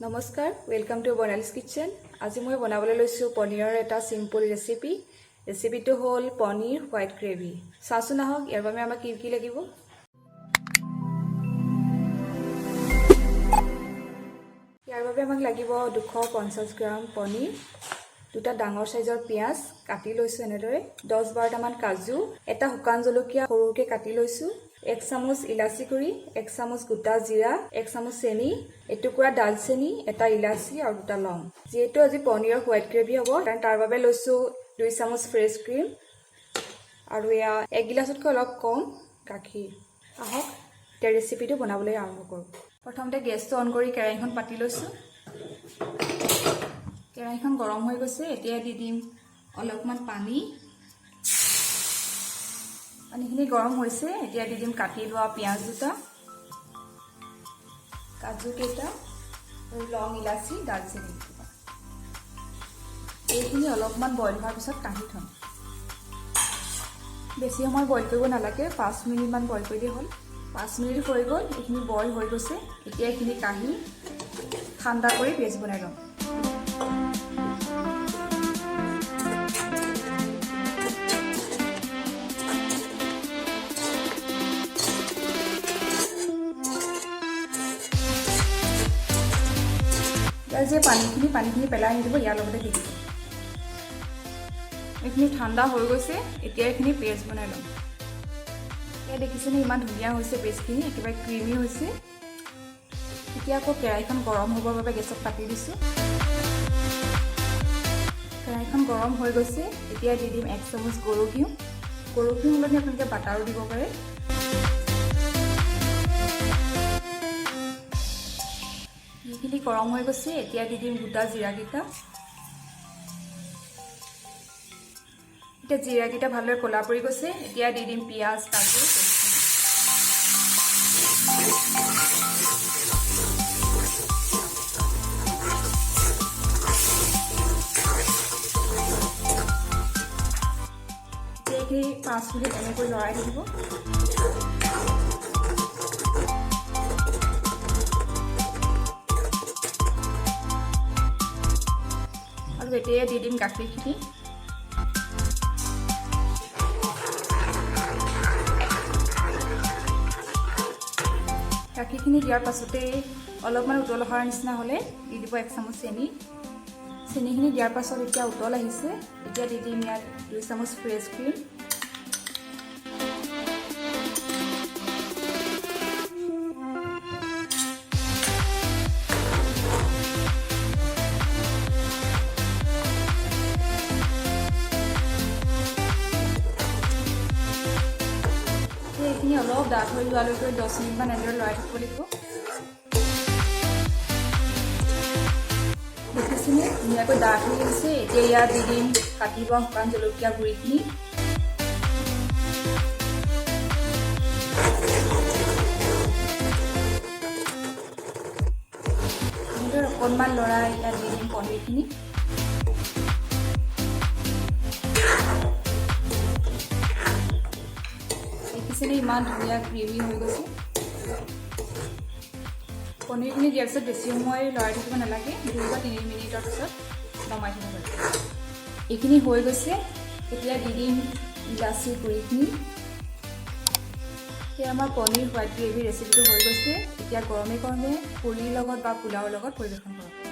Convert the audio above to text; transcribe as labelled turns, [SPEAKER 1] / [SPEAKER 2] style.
[SPEAKER 1] নমস্কাৰ welcome to বৰ্ণালীজ kitchen. আজি মই বনাবলৈ লৈছোঁ পনীৰৰ এটা সিম্পল ৰেচিপি। ৰেচিপিটো হ'ল পনীৰ হোৱাইট গ্ৰেভি। চাওঁচোন আহক ইয়াৰ বাবে আমাক কি কি লাগিব। ইয়াৰ বাবে আমাক লাগিব 250 গ্ৰাম পনীৰ, দুটা ডাঙৰ সাইজৰ পিয়াজ কাটি লৈছোঁ এনেদৰে, 10-12টামান কাজু, এটা শুকান জলকীয়া সৰুকৈ কাটি লৈছোঁ, 1 চামুচ ইলাচি গুড়ি, 1 চামুচ গোটা জিৰা, 1 চামুচ চেনি, এটুকুৰা ডালচেনি, এটা ইলাচি আৰু দুটা লং। যেহেতু আজি পনীৰৰ হোৱাইট গ্ৰেভি হ'ব কাৰণ তাৰ বাবে লৈছোঁ 2 চামুচ ফ্ৰেছ ক্ৰীম আৰু এয়া 1 গিলাচতকৈ অলপ কম গাখীৰ। আহক এতিয়া ৰেচিপিটো বনাবলৈ আৰম্ভ কৰোঁ। প্ৰথমতে গেছটো অন কৰি কেৰাহীখন পাতি লৈছোঁ। কেৰাহীখন গৰম হৈ গৈছে, এতিয়া দি দিম অলপমান পানী। পানীখিনি গৰম হৈছে, এতিয়া দি দিম কাটি লোৱা পিঁয়াজ দুটা, কাজু কেইটা আৰু লং, ইলাচি, ডালচেনি দুটা। এইখিনি অলপমান বইল হোৱাৰ পিছত কাঢ়ি থ'ম। বেছি সময় বইল কৰিব নালাগে, 5 মিনিটমান বইল কৰিলেই হ'ল। 5 মিনিট হৈ গ'ল, এইখিনি বইল হৈ গৈছে। এতিয়া এইখিনি কাঢ়ি ঠাণ্ডা কৰি পেষ্ট বনাই ল'ম। যে পানীখিনি পেলাই নিদিব, ইয়াৰ লগতে দি দিব। এইখিনি ঠাণ্ডা হৈ গৈছে, এতিয়া এইখিনি পেষ্ট বনাই ল'ম। এতিয়া দেখিছেনে ইমান ধুনীয়া হৈছে পেষ্টখিনি, একেবাৰে ক্ৰিমি হৈছে। এতিয়া আকৌ কেৰাহীখন গৰম হ'বৰ বাবে গেছত পাতি দিছোঁ। কেৰাহীখন গৰম হৈ গৈছে, এতিয়া দি দিম 1 চামুচ গৰু ঘিউ। গৰু ঘিউ হ'লে আপোনালোকে বাটাৰো দিব পাৰে। ঘিউখিনি গৰম হৈ গৈছে, এতিয়া দি দিম গোটা জিৰাকেইটা। এতিয়া জিৰাকেইটা ভালদৰে ক'লা পৰি গৈছে, এতিয়া দি দিম পিঁয়াজ, কাজু। এতিয়া এইখিনি 5 মিনিট এনেকৈ লৰাই থাকিব। আৰু এতিয়া দি দিম গাখীৰখিনি। গাখীৰখিনি দিয়াৰ পাছতে অলপমান উতল অহাৰ নিচিনা হ'লে দি দিব 1 চামুচ চেনি। চেনিখিনি দিয়াৰ পাছত এতিয়া উতল আহিছে, এতিয়া দি দিম ইয়াত 2 চামুচ ফ্ৰেছ ক্ৰীম। এইখিনি অলপ ডাঠ হৈ যোৱালৈকে 10 মিনিটমান এনেদৰে লৰাই থাকিব লাগিব। দেখিছেনে ধুনীয়াকৈ ডাঠ হৈ গৈছে। এতিয়া ইয়াত দি দিম কাটি লোৱা শুকান জলকীয়া গুড়িখিনি। এনেদৰে অকণমান লৰাই ইয়াত দি দিম পনীৰখিনি। দেখিছেনে ইমান ধুনীয়া গ্ৰেভি হৈ গৈছে। পনীৰখিনি দিয়াৰ পিছত বেছি সময় লৰাই থাকিব নালাগে, 2 বা 3 মিনিটৰ পিছত নমাই থ'ব লাগে। এইখিনি হৈ গৈছে, এতিয়া দি দিম ইলাচি গুড়িখিনি। এতিয়া আমাৰ পনীৰ হোৱাইট গ্ৰেভি ৰেচিপিটো হৈ গৈছে। এতিয়া গৰমে গৰমে পুৰিৰ লগত বা পোলাওৰ লগত পৰিৱেশন কৰক।